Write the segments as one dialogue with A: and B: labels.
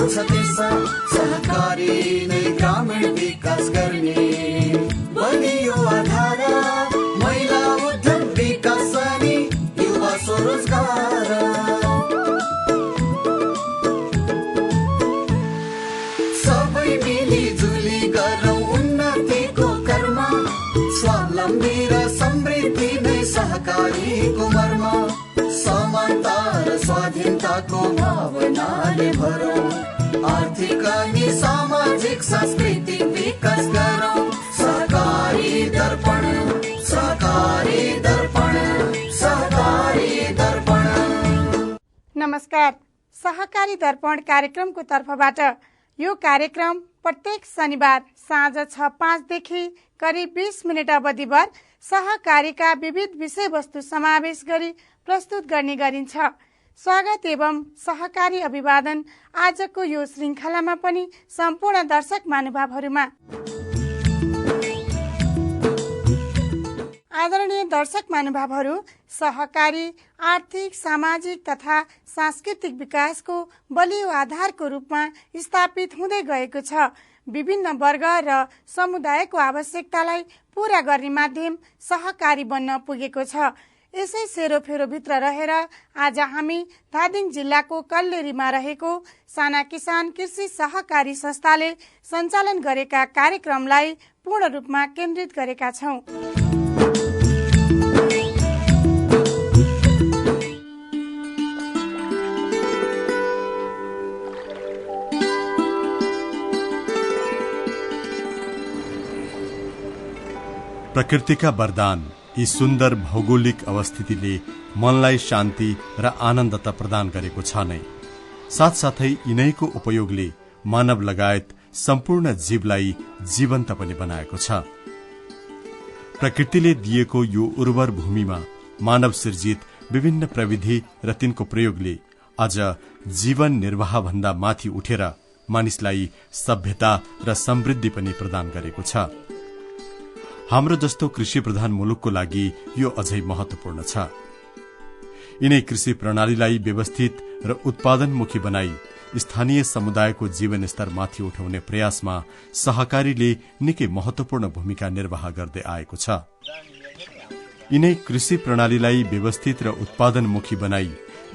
A: छ दिशा सहकारी नै ग्रामीण विकास गर्ने बलियो आधार महिला उद्यम विकास अनि युवा स्वरोजगार सबै मिलिजुली गरौँ उन्नतिको कर्म स्वावलम्बी र समृद्धि नै सहकारीको मर्म समानता र स्वाधीनताको भावनाले भरौँ आर्थिक अनि सामाजिक सांस्कृतिक विकास गरौँ सहकारी दर्पण सहकारी दर्पण सहकारी दर्पण।
B: नमस्कार, सहकारी दर्पण कार्यक्रमको तर्फबाट यो कार्यक्रम प्रत्येक शनिबार साँझ 6:05 देखि करिब 20 मिनट अवधिभर सहकारीका विविध विषयवस्तु समावेश गरी प्रस्तुत गर्ने गरिन्छ। स्वागत एवं सहकारी अभिवादन आजको यो श्रृङ्खलामा पनि सम्पूर्ण दर्शक महानुभावहरूमा। आदरणीय दर्शक महानुभावहरू, सहकारी आर्थिक, सामाजिक तथा सांस्कृतिक विकासको बलियो आधारको रूपमा स्थापित हुँदै गएको छ। विभिन्न वर्ग र समुदायको आवश्यकतालाई पूरा गर्ने माध्यम सहकारी बन्न पुगेको छ। यसै सेरोफेरोभित्र रहेर आज हामी धादिङ जिल्लाको कल्लेरीमा रहेको साना किसान कृषि सहकारी संस्थाले सञ्चालन गरेका कार्यक्रमलाई पूर्ण रूपमा केन्द्रित गरेका छौं।
C: प्रकृतिका वरदान यी सुन्दर भौगोलिक अवस्थितिले मनलाई शान्ति र आनन्दता प्रदान गरेको छ नै, साथसाथै यिनैको उपयोगले मानव लगायत सम्पूर्ण जीवलाई जीवन्त पनि बनाएको छ। प्रकृतिले दिएको यो उर्वर भूमिमा मानव सिर्जित विभिन्न प्रविधि र तिनको प्रयोगले आज जीवन निर्वाह भन्दा माथि उठेर मानिसलाई सभ्यता र समृद्धि पनि प्रदान गरेको छ। हाम्रो जस्तो कृषि प्रधान मुलुकको लागि यो अझै महत्वपूर्ण छ। यिनै कृषि प्रणालीलाई व्यवस्थित र उत्पादनमुखी बनाई स्थानीय समुदायको जीवन स्तर माथि उठाउने प्रयासमा सहकारीले निकै महत्वपूर्ण भूमिका निर्वाह गर्दै आएको छ। यिनै कृषि प्रणालीलाई व्यवस्थित र उत्पादनमुखी बनाई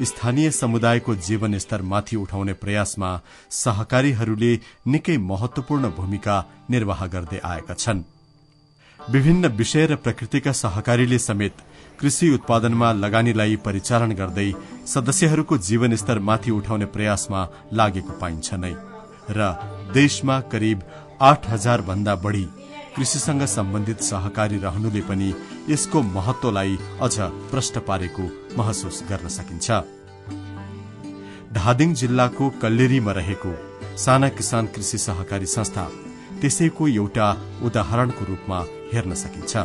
C: स्थानीय समुदायको जीवन स्तर माथि उठाउने प्रयासमा सहकारीहरूले निकै महत्वपूर्ण भूमिका निर्वाह गर्दै आएका छन्। विभिन्न विषय र प्रकृतिका सहकारीले समेत कृषि उत्पादनमा लगानीलाई परिचालन गर्दै सदस्यहरूको जीवन स्तर माथि उठाउने प्रयासमा लागेको पाइन्छ नै र देशमा करिब 8,000 भन्दा बढ़ी कृषिसँग सम्बन्धित सहकारी रहनुले पनि यसको महत्वलाई अझ प्रष्ट पारेको महसुस गर्न सकिन्छ। धादिङ जिल्लाको कल्लेरीमा रहेको साना किसान कृषि सहकारी संस्था त्यसैको एउटा उदाहरणको रूपमा हेर्न सकिन्छ।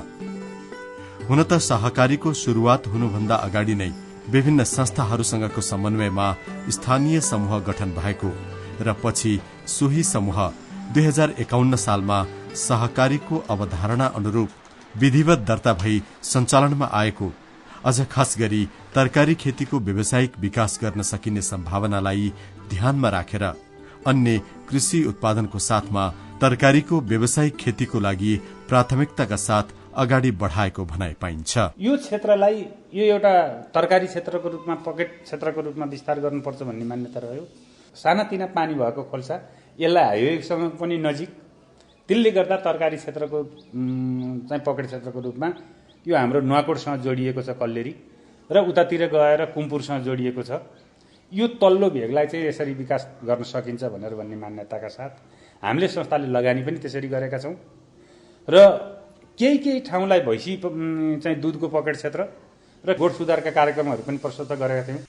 C: हुन त सहकारीको शुरूआत हुनुभन्दा अगाडि नै विभिन्न संस्थाहरूसँगको समन्वयमा स्थानीय समूह गठन भएको र पछि सोही समूह 2051 सालमा सहकारीको अवधारणा अनुरूप विधिवत दर्ता भई सञ्चालनमा आएको, अझ खास गरी तरकारी खेतीको व्यावसायिक विकास गर्न सकिने सम्भावनालाई ध्यानमा राखेर अन्य कृषि उत्पादनको साथमा तरकारीको व्यावसायिक खेतीको लागि प्राथमिकताका साथ अगाडि बढाएको भनाइ पाइन्छ।
D: यो क्षेत्रलाई यो एउटा तरकारी क्षेत्रको रूपमा, पकेट क्षेत्रको रूपमा विस्तार गर्नुपर्छ भन्ने मान्यता रह्यो। सानातिना पानी भएको खोल्सा, यसलाई हाइवेसँग पनि नजिक, त्यसले गर्दा तरकारी क्षेत्रको चाहिँ पकेट क्षेत्रको रूपमा यो हाम्रो नुवाकोटसँग जोडिएको छ कल्लेरी र उतातिर गएर कुम्पुरसँग जोडिएको छ। यो तल्लो भेगलाई चाहिँ यसरी विकास गर्न सकिन्छ भनेर भन्ने मान्यताका साथ हामीले संस्थाले लगानी पनि त्यसरी गरेका छौँ र केही ठाउँलाई भैँसी चाहिँ दुधको पकेट क्षेत्र र गोठ सुधारका कार्यक्रमहरू पनि प्रस्तुत गरेका थियौँ।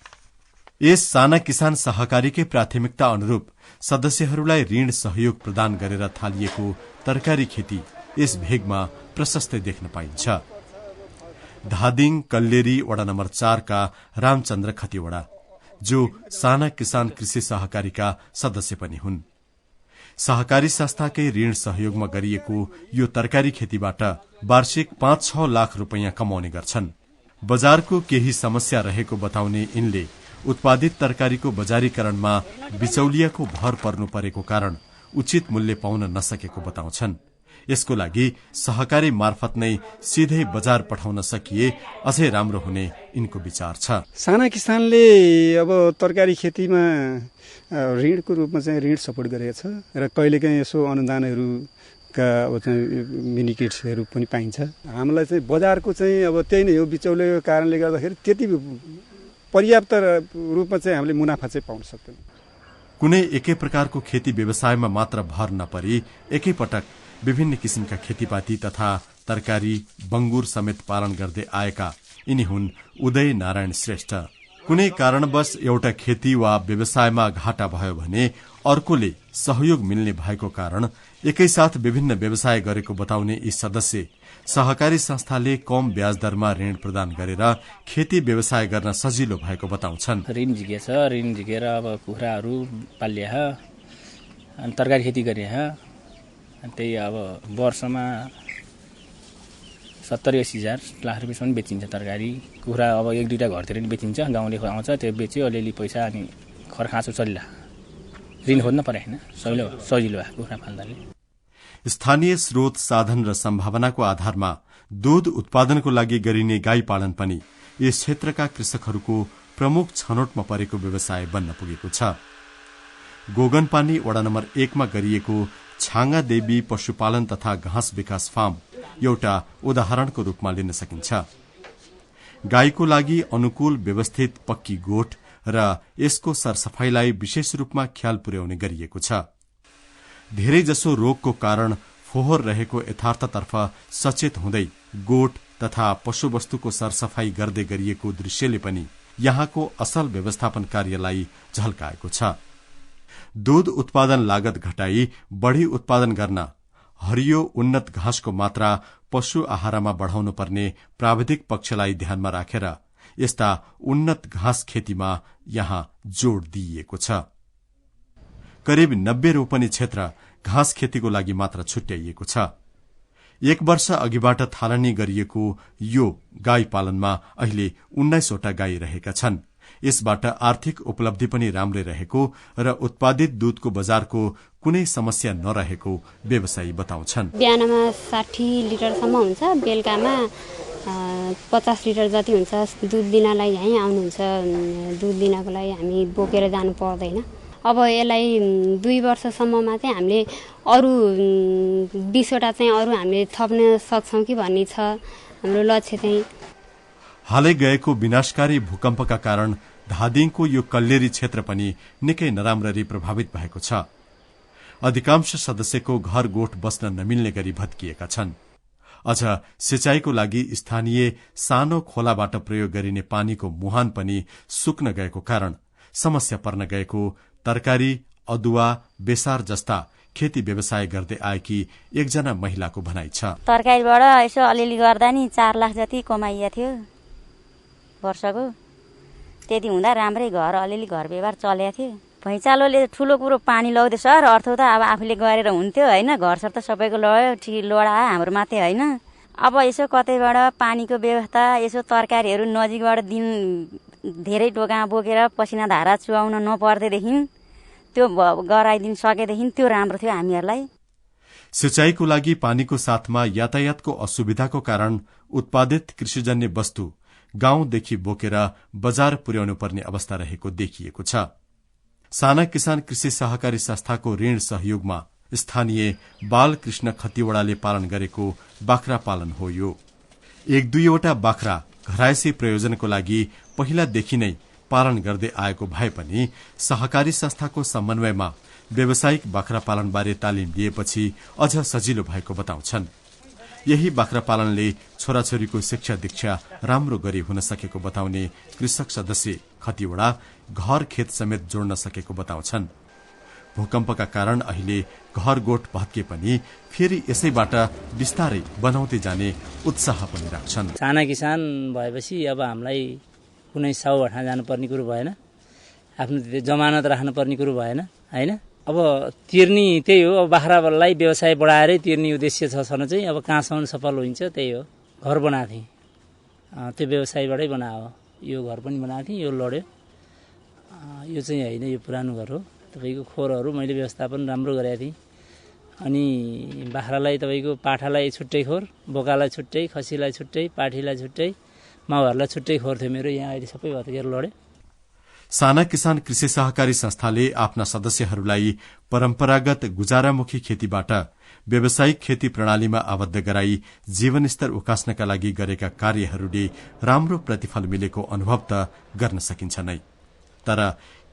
C: यस साना किसान सहकारीकै प्राथमिकता अनुरूप सदस्यहरूलाई ऋण सहयोग प्रदान गरेर थालिएको तरकारी खेती यस भेगमा प्रशस्तै देख्न पाइन्छ। धादिङ कल्लेरी वडा नम्बर 4 का रामचन्द्र खतिवड़ा, जो साना किसान कृषि सहकारीका सदस्य पनि हुन्। सहकारी संस्थाकै ऋण सहयोगमा गरिएको यो तरकारी खेतीबाट वार्षिक 5-6 लाख रुपैयाँ कमाउने गर्छन्। बजारको केही समस्या रहेको बताउने यिनले उत्पादित तरकारीको बजारीकरणमा बिचौलियाको भर पर्नु परेको कारण उचित मूल्य पाउन नसकेको बताउँछन्। यसको लागि सहकारी मार्फत नै सिधै बजार पठाउन सकिए अझै राम्रो हुने यिनको विचार छ।
E: साना किसानले अब तरकारी खेतीमा ऋणको रूपमा चाहिँ ऋण सपोर्ट गरेको छ र कहिलेकाहीँ यसो अनुदानहरूका अब चाहिँ मिनी किट्सहरू पनि पाइन्छ। हामीलाई चाहिँ बजारको चाहिँ अब त्यही नै हो, बिचौलियाको कारणले गर्दाखेरि त्यति पर्याप्त रूपमा चाहिँ हामीले मुनाफा चाहिँ पाउन सक्दैनौँ।
C: कुनै एकै प्रकारको खेती व्यवसायमा मात्र भर नपरी एकैपटक विभिन्न किसिमका खेतीपाती तथा तरकारी बंगुर समेत पालन गर्दै आएका यिनी हुन् उदय नारायण श्रेष्ठ। कुनै कारणवश एउटा खेती वा व्यवसायमा घाटा भयो भने अर्कोले सहयोग मिल्ने भएको कारण एकैसाथ विभिन्न व्यवसाय गरेको बताउने यी सदस्य सहकारी संस्थाले कम ब्याज दरमा ऋण प्रदान गरेर खेती व्यवसाय गर्न सजिलो भएको बताउँछन्।
F: ऋण झिकेछ, ऋण झिकेर अब कुखुराहरू पाल्य अनि तरकारी खेती गरे, त्यही अब वर्षमा 70-80 हजार लाख रुपियाँसम्म बेचिन्छ तरकारी। कुखुरा अब 1-2टा घरतिर नि बेचिन्छ, गाउँले आउँछ त्यो बेच्यो, अलिअलि पैसा अनि खर खाँचो चलिला। ऋण खोज्न परे होइन, सजिलो भयो कुखुरा पाल्दाले।
C: स्थानीय स्रोत साधन र सम्भावनाको आधारमा दूध उत्पादनको लागि गरिने गाई पालन पनि यस क्षेत्रका कृषकहरूको प्रमुख छनौटमा परेको व्यवसाय बन्न पुगेको छ। गोगनपानी वडा नम्बर 1 मा गरिएको छांगा देवी पशुपालन तथा घाँस विकास फार्म एउटा उदाहरणको रूपमा लिन सकिन्छ। गाईको लागि अनुकूल व्यवस्थित पक्की गोठ र यसको सरसफाईलाई विशेष रूपमा ख्याल पुर्याउने गरिएको छ। धेरैजसो रोगको कारण फोहोर रहेको यथार्थतर्फ सचेत हुँदै गोठ तथा पशुवस्तुको सरसफाई गर्दै गरिएको दृश्यले पनि यहाँको असल व्यवस्थापन कार्यलाई झल्काएको छ। दूध उत्पादन लागत घटाई बढ़ी उत्पादन गर्न हरियो उन्नत घाँसको मात्रा पशु आहारमा बढ़ाउनु पर्ने प्राविधिक पक्षलाई ध्यानमा राखेर यस्ता उन्नत घाँस खेतीमा यहाँ जोड़ दिइएको छ। करिब 90 रोपनी क्षेत्र घाँस खेतीको लागि मात्र छुट्याइएको छ। 1 वर्ष अघिबाट थालनी गरिएको यो गाई पालनमा अहिले 19 वटा गाई रहेका छन्। यसबाट आर्थिक उपलब्धि पनि राम्रै रहेको र उत्पादित दूधको बजारको कुनै समस्या नरहेको व्यवसायी बताउँछन्।
G: बिहानमा 60 लिटरसम्म हुन्छ, बेलुकामा 50 लिटर जति हुन्छ। दूध दिनलाई यहीँ आउनुहुन्छ, दूध दिनको लागि हामी बोकेर जानु पर्दैन। अब यसलाई 2 वर्षसम्ममा चाहिँ हामीले अरू 20 वटा चाहिँ अरू हामीले थप्न सक्छौँ कि भन्ने छ हाम्रो लक्ष्य चाहिँ।
C: हालै गएको विनाशकारी भूकम्पका कारण धादिङको यो कल्लेरी क्षेत्र पनि निकै नराम्ररी प्रभावित भएको छ। अधिकांश सदस्यको घर गोठ बस्न नमिल्ने गरी भत्किएका छन्। अझ सिंचाईको लागि स्थानीय सानो खोलाबाट प्रयोग गरिने पानीको मुहान पनि सुक्न गएको कारण समस्या पर्न गएको तरकारी, अदुवा, बेसार जस्ता खेती व्यवसाय गर्दै आएकी एकजना महिलाको भनाइ छ।
H: तरकारीबाट यसो अलिअलि गर्दा नि 4 लाख जति कमाइया थियो वर्षको। त्यति हुँदा राम्रै घर अलिअलि घर व्यवहार चलेको थियो। भैँचालोले ठुलो कुरो पानी लगाउँदै सर, अर्थ त अब आफूले गरेर हुन्थ्यो होइन, घरसर त सबैको लोडा हाम्रो मात्रै होइन। अब यसो कतैबाट पानीको व्यवस्था, यसो तरकारीहरू नजिकबाट दिन धेरै टोकामा बोकेर पसिना धारा चुहाउन नपर्दैदेखि त्यो गराइदिन सकेदेखि त्यो राम्रो थियो हामीहरूलाई।
C: सिंचाईको लागि पानीको साथमा यातायातको असुविधाको कारण उत्पादित कृषिजन्य वस्तु गाउँदेखि बोकेर बजार पुर्याउनु पर्ने अवस्था रहेको देखिएको छ। साना किसान कृषि सहकारी संस्थाको ऋण सहयोगमा स्थानीय बालकृष्ण खतिवड़ाले पालन गरेको बाख्रा पालन हो यो। 1-2 वटा बाख्रा घरायसी प्रयोजनको लागि पहिलादेखि नै पालन गर्दै आएको भए पनि सहकारी संस्थाको समन्वयमा व्यावसायिक बाख्रा पालनबारे तालिम दिएपछि अझ सजिलो भएको बताउँछन्। यही बाख्रा पालनले छोराछोरीको शिक्षा दीक्षा राम्रो गरी हुन सकेको बताउने कृषक सदस्य खतिवड़ा घर खेत समेत जोड्न सकेको बताउँछन्। भूकम्पका कारण अहिले घर गोठ भत्के पनि फेरि यसैबाट बिस्तारै बनाउँदै जाने उत्साह पनि राख्छन्।
F: साना किसान भएपछि अब हामीलाई कुनै साउ हट्न जानुपर्ने कुरो भएन, आफ्नो जमानत राख्नुपर्ने कुरो भएन होइन। अब तिर्नी त्यही हो, अब बाख्रालाई व्यवसाय बढाएरै तिर्ने उद्देश्य छ छन चाहिँ अब कहाँसम्म सफल हुन्छ त्यही हो। घर बनाएको थिएँ, त्यो व्यवसायबाटै बनायो, यो घर पनि बनाएको थिएँ, यो लड्यो। यो चाहिँ होइन, यो पुरानो घर हो। तपाईँको खोरहरू मैले व्यवस्थापन राम्रो गरेको थिएँ। अनि बाख्रालाई तपाईँको पाठालाई छुट्टै खोर, बोकालाई छुट्टै, खसीलाई छुट्टै, पाठीलाई छुट्टै, माउहरूलाई छुट्टै खोर थियो मेरो। यहाँ अहिले सबै भत्केर लडे।
C: साना किसान कृषि सहकारी संस्थाले आफ्ना सदस्यहरूलाई परम्परागत गुजारामुखी खेतीबाट व्यावसायिक खेती प्रणालीमा आबद्ध गराई जीवनस्तर उकास्नका लागि गरेका कार्यहरूले राम्रो प्रतिफल मिलेको अनुभव त गर्न सकिन्छ नै, तर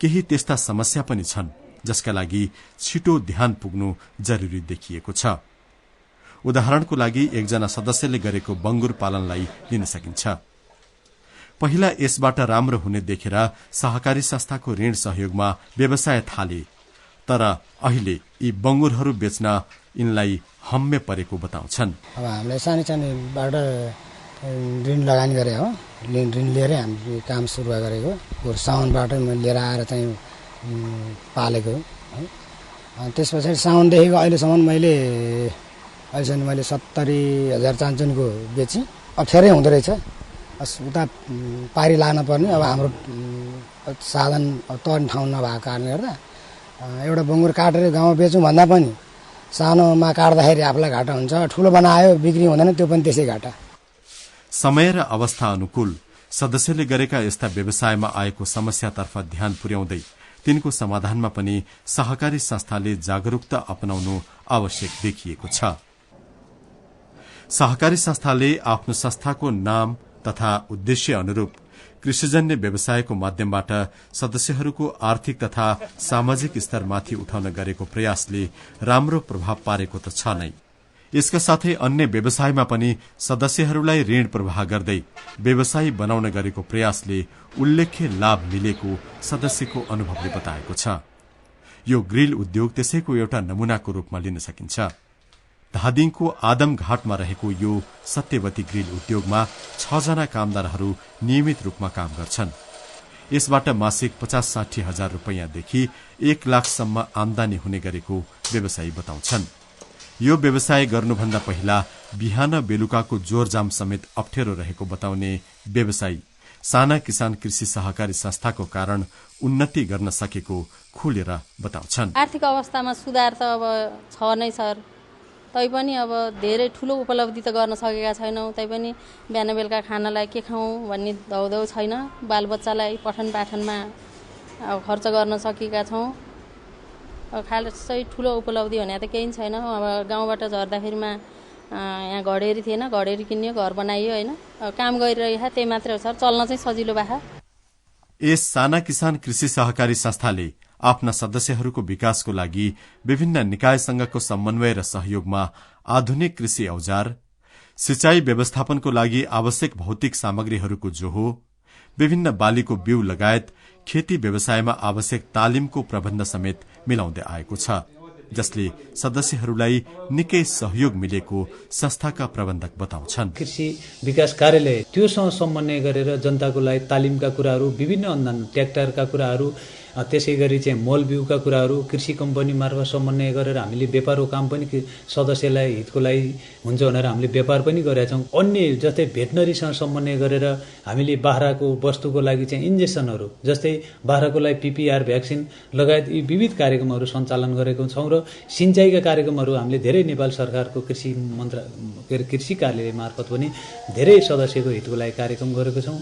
C: केही त्यस्ता समस्या पनि छन् जसका लागि छिटो ध्यान पुग्नु जरूरी देखिएको छ। उदाहरणको लागि एकजना सदस्यले गरेको बंगुर पालनलाई लिन सकिन्छ। पहिला यसबाट राम्रो हुने देखेर सहकारी संस्थाको ऋण सहयोगमा व्यवसाय थाले, तर अहिले यी बंगुरहरू बेच्न यिनलाई हम्मे परेको बताउँछन्।
I: अब हामीले सानैबाट ऋण लगानी गरे हो, ऋण लिएरै हामीले काम सुरुवात गरेको। साउनबाट मैले लिएर आएर चाहिँ पालेको है। त्यस पछाडि साउनदेखिको अहिलेसम्म मैले 70,000 चान्चुनको बेचेँ। अप्ठ्यारै हुँदो रहेछ, उता पारी लान पर्ने। अब हाम्रो साधन तर्ने ठाउँ नभएको कारणले गर्दा एउटा बङ्गुर काटेर गाउँमा बेचौँ भन्दा पनि सानोमा काट्दाखेरि आफूलाई घाटा हुन्छ, ठुलो बनायो बिक्री हुँदैन, त्यो पनि त्यसै घाटा।
C: समय र अवस्था अनुकूल सदस्यले गरेका यस्ता व्यवसायमा आएको समस्यातर्फ ध्यान पुर्याउँदै तिनको समाधानमा पनि सहकारी संस्थाले जागरूकता अपनाउनु आवश्यक देखिएको छ। सहकारी संस्थाले आफ्नो संस्थाको नाम तथा उद्देश्य अनुरूप कृषिजन्य व्यवसायको माध्यमबाट सदस्यहरूको आर्थिक तथा सामाजिक स्तरमाथि उठाउन गरेको प्रयासले राम्रो प्रभाव पारेको त छ नै, यसका साथै अन्य व्यवसायमा पनि सदस्यहरूलाई ऋण प्रवाह गर्दै व्यवसायी बनाउन गरेको प्रयासले उल्लेख्य लाभ मिलेको सदस्यको अनुभवले बताएको छ। यो ग्रिल उद्योग त्यसैको एउटा नमूनाको रूपमा लिन सकिन्छ। धादिङको आदमघाटमा रहेको यो सत्यवती ग्रिल उद्योगमा 6 जना कामदारहरू नियमित रूपमा काम गर्छन्। यसबाट मासिक 50-60 हजार रुपैयाँदेखि 1 लाखसम्म आमदानी हुने गरेको व्यवसायी बताउँछन्। यो व्यवसाय गर्नुभन्दा पहिला बिहान बेलुकाको जोरजाम समेत अप्ठ्यारो रहेको बताउने व्यवसायी साना किसान कृषि सहकारी संस्थाको कारण उन्नति गर्न सकेको खुलेर बताउँछन्।
J: आर्थिक अवस्थामा सुधार त अब छ नै सर, तैपनि अब धेरै ठूलो उपलब्धि त गर्न सकेका छैनौं। तैपनि बिहान बेलुका खानालाई के खाउँ भन्ने दौडौ छैन। बालबच्चालाई पठन पाठनमा अब खर्च गर्न सकेका छौं। खासै ठूलो उपलब्धि भने त केही छैन। अब गाउँबाट झर्दाखेरिमा यहाँ घडेरी थिएन, घडेरी किन्यो, घर बनाइयो हैन। काम गरिरहेको त्यही मात्रै हो सर, चल्न चाहिँ सजिलो भए।
C: यस साना किसान कृषि सहकारी संस्थाले आफ्ना सदस्यहरूको विकासको लागि विभिन्न निकायसँगको समन्वय र सहयोगमा आधुनिक कृषि औजार, सिंचाई व्यवस्थापनको लागि आवश्यक भौतिक सामग्रीहरूको जोहो, विभिन्न बालीको बिउ लगायत खेती व्यवसायमा आवश्यक तालिमको प्रबन्ध समेत मिलाउँदै आएको छ, जसले सदस्यहरूलाई निकै सहयोग मिलेको संस्थाका प्रबन्धक बताउँछन्।
K: कृषि विकास कार्यालय त्योसँग समन्वय गरेर जनताको लागि तालिमका कुराहरू, विभिन्न अनुदान ट्र्याक्टरका कुराहरू, त्यसै गरी चाहिँ मल बिउका कुराहरू कृषि कम्पनी मार्फत समन्वय गरेर हामीले व्यापारको काम पनि सदस्यलाई हितको लागि हुन्छ भनेर हामीले व्यापार पनि गरेका छौँ। अन्य जस्तै भेटनरीसँग समन्वय गरेर हामीले बाख्राको वस्तुको लागि चाहिँ इन्जेक्सनहरू, जस्तै बाख्राको लागि पिपिआर भ्याक्सिन लगायत यी विविध कार्यक्रमहरू सञ्चालन गरेका छौँ र सिंचाइका कार्यक्रमहरू हामीले धेरै नेपाल सरकारको कृषि कार्यालय मार्फत पनि धेरै सदस्यको हितको लागि कार्यक्रम गरेका छौँ।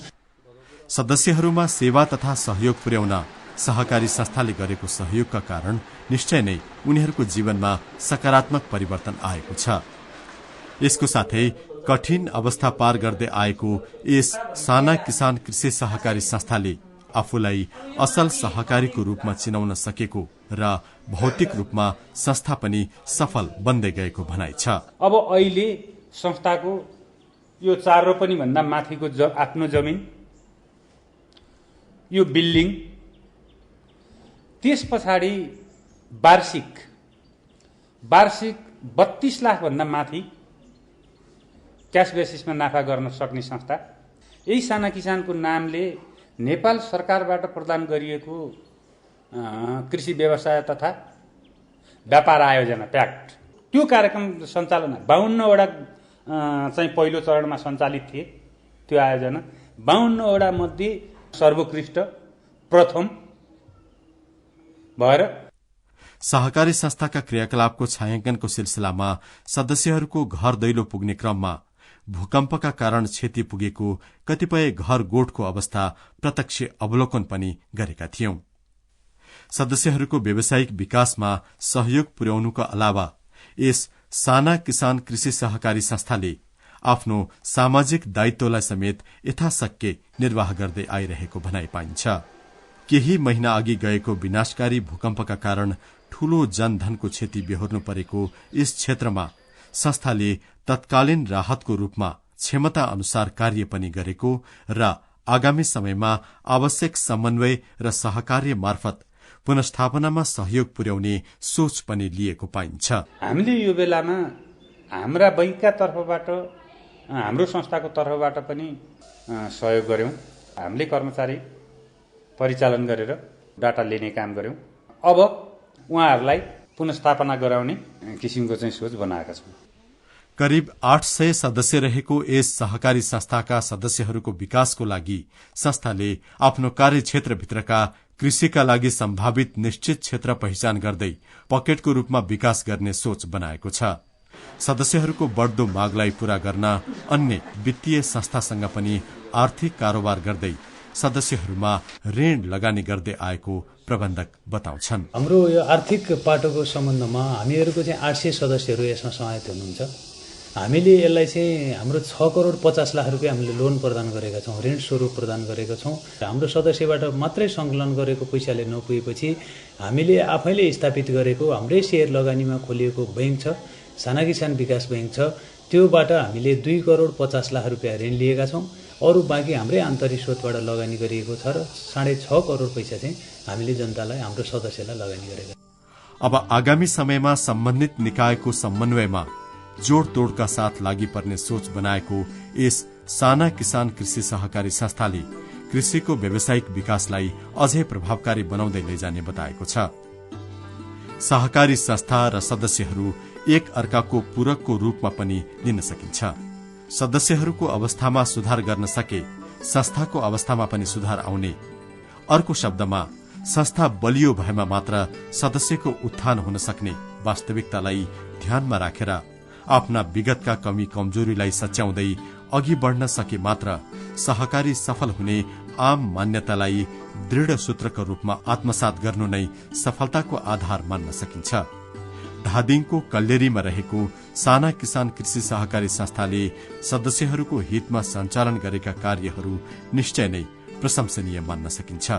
C: सदस्यहरूमा सेवा तथा सहयोग पुर्याउन सहकारी संस्थाले गरेको सहयोगका कारण निश्चय नै उनीहरूको जीवनमा सकारात्मक परिवर्तन आएको छ। यसको साथै कठिन अवस्था पार गर्दै आएको यस साना किसान कृषि सहकारी संस्थाले आफूलाई असल सहकारीको रूपमा चिनाउन सकेको र भौतिक रूपमा संस्था पनि सफल बन्दै गएको भनाइ छ।
D: अब अहिले संस्थाको यो 4 रोपनी भन्दा माथिको आफ्नो जमिन, यो बिल्डिङ, त्यस पछाडि वार्षिक 32 लाख भन्दा माथि क्याश बेसिसमा नाफा गर्न सक्ने संस्था। यही साना किसानको नामले नेपाल सरकारबाट प्रदान गरिएको कृषि व्यवसाय तथा व्यापार आयोजना प्याक्ट, त्यो कार्यक्रम सञ्चालन 52 वटा चाहिँ पहिलो चरणमा सञ्चालित थिए। त्यो आयोजना 52 वटा मध्ये सर्वोत्कृष्ट प्रथम भएर
C: सहकारी संस्थाका क्रियाकलापको छायाङ्कनको सिलसिलामा सदस्यहरूको घर दैलो पुग्ने क्रममा भूकम्पका कारण क्षति पुगेको कतिपय घर गोठको अवस्था प्रत्यक्ष अवलोकन पनि गरेका थियौं। सदस्यहरूको व्यावसायिक विकासमा सहयोग पुर्याउनुका अलावा यस साना किसान कृषि सहकारी संस्थाले आफ्नो सामाजिक दायित्वलाई समेत यथाशक्य निर्वाह गर्दै आइरहेको भनाइ पाइन्छ। केही महिना अघि गएको विनाशकारी भूकम्पका कारण ठूलो जनधनको क्षति बेहोर्नु परेको यस क्षेत्रमा संस्थाले तत्कालीन राहतको रूपमा क्षमता अनुसार कार्य पनि गरेको र आगामी समयमा आवश्यक समन्वय र सहकार्य मार्फत पुनस्थापनामा सहयोग पुर्याउने सोच पनि लिएको पाइन्छ।
D: हामीले यो बेलामा हाम्रा बैंकका तर्फबाट हाम्रो संस्थाको तर्फबाट पनि सहयोग गर्यौं। हामीले कर्मचारी परिचालन गरेर डाटा लिने काम गर्यौं। अब उहाँहरूलाई पुनस्थापना गराउने किसिमको चाहिँ सोच बनाएका छौं।
C: करिब 800 सदस्य रहेको यस सहकारी संस्थाका सदस्यहरूको विकासको लागि संस्थाले आफ्नो कार्यक्षेत्रभित्रका कृषिका लागि सम्भावित निश्चित क्षेत्र पहिचान गर्दै पकेटको रूपमा विकास गर्ने सोच बनाएको छ। सदस्यहरूको बढ्दो मागलाई पूरा गर्न अन्य वित्तीय संस्थासँग पनि आर्थिक कारोबार गर्दै सदस्यहरूमा ऋण लगानी गर्दै आएको प्रबन्धक बताउँछन्।
K: हाम्रो यो आर्थिक पाटोको सम्बन्धमा हामीहरूको चाहिँ 800 सदस्यहरू यसमा समाहित हुनुहुन्छ। हामीले यसलाई चाहिँ हाम्रो 6 करोड 50 लाख रुपियाँ हामीले लोन प्रदान गरेका छौँ, ऋण स्वरूप प्रदान गरेका छौँ। हाम्रो सदस्यबाट मात्रै संकलन गरेको पैसाले नपुगेपछि हामीले आफैले स्थापित गरेको हाम्रै शेयर लगानीमा खोलिएको बैंक छ, साना किसान विकास बैंक छ, त्योबाट हामीले 2 करोड 50 लाख रुपियाँ ऋण लिएका छौँ। अरू बाँकी हाम्रै आन्तरिक स्रोतबाट लगानी गरिएको छ र 6.5 करोड पैसा चाहिँ हामीले जनतालाई, हाम्रो सदस्यलाई लगानी गरेका छौँ।
C: अब आगामी समयमा सम्बन्धित निकायको समन्वयमा जोडतोडका साथ लागि पर्ने सोच बनाएको यस साना किसान कृषि सहकारी संस्थाले कृषिको व्यावसायिक विकासलाई अझै प्रभावकारी बनाउँदै लैजाने बताएको छ। सहकारी संस्था र सदस्यहरू एक अर्काको पूरकको रूपमा पनि लिन सकिन्छ। सदस्यहरूको अवस्थामा सुधार गर्न सके संस्थाको अवस्थामा पनि सुधार आउने। अर्को शब्दमा संस्था बलियो भएमा मात्र सदस्यको उत्थान हुन सक्ने वास्तविकतालाई ध्यानमा राखेर आफ्ना विगतका कमी कमजोरीलाई सच्याउँदै अघि बढ़न सके मात्र सहकारी सफल हुने आम मान्यतालाई दृढ़ सूत्रको रूपमा आत्मसात गर्नु नै सफलताको आधार मान्न सकिन्छ। धादिङको कल्लेरीमा रहेको साना किसान कृषि सहकारी संस्थाले सदस्यहरूको हितमा सञ्चालन गरेका कार्यहरू निश्चय नै प्रशंसनीय मान्न सकिन्छ।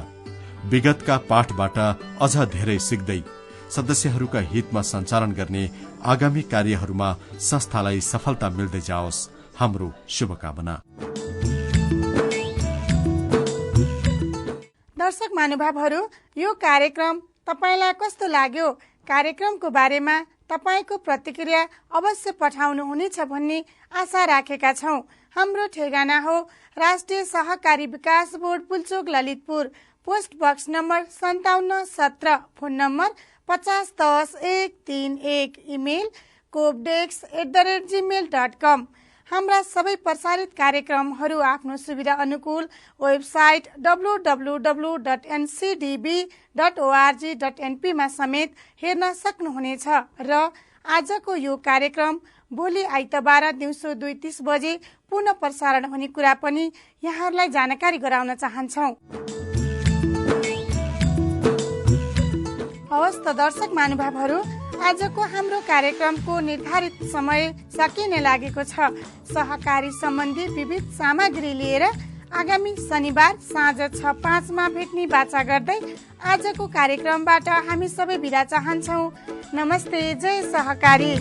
C: विगतका पाठबाट अझ धेरै सिक्दै सदस्यहरूका हितमा सञ्चालन गर्ने आगामी कार्यहरूमा संस्थालाई सफलता मिल्दै जाओस्, हाम्रो शुभकामना।
B: दर्शक महानुभावहरू, यो कार्यक्रम तपाईलाई कस्तो लाग्यो? कार्यक्रमको बारेमा तपाईको प्रतिक्रिया अवश्य पठाउनुहुनेछ भन्ने आशा राखेका छौं। हाम्रो ठेगाना हो राष्ट्रिय सहकारी विकास बोर्ड, Pulchowk, Lalitpur, post box number 5717, phone number 5010-131, email coopdex@gmail.com। हाम्रा सबै प्रसारित कार्यक्रमहरू आफ्नो सुविधा अनुकूल वेबसाइट www.ncdb.org.np मा समेत हेर्न सक्नुहुनेछ र आजको यो कार्यक्रम भोलि आइतबार दिउँसो 2:30 बजे पुनः प्रसारण हुने कुरा पनि यहाँहरूलाई जानकारी गराउन चाहन्छौं। हवस् त दर्शक महानुभावहरू, आजको हाम्रो कार्यक्रमको निर्धारित समय सकिने लागेको छ। सहकारी सम्बन्धी विविध सामग्री लिएर आगामी शनिबार साँझ 6:05 मा भेट्ने बाचा गर्दै आजको कार्यक्रमबाट हामी सबै बिदा चाहन्छौं। नमस्ते, जय सहकारी।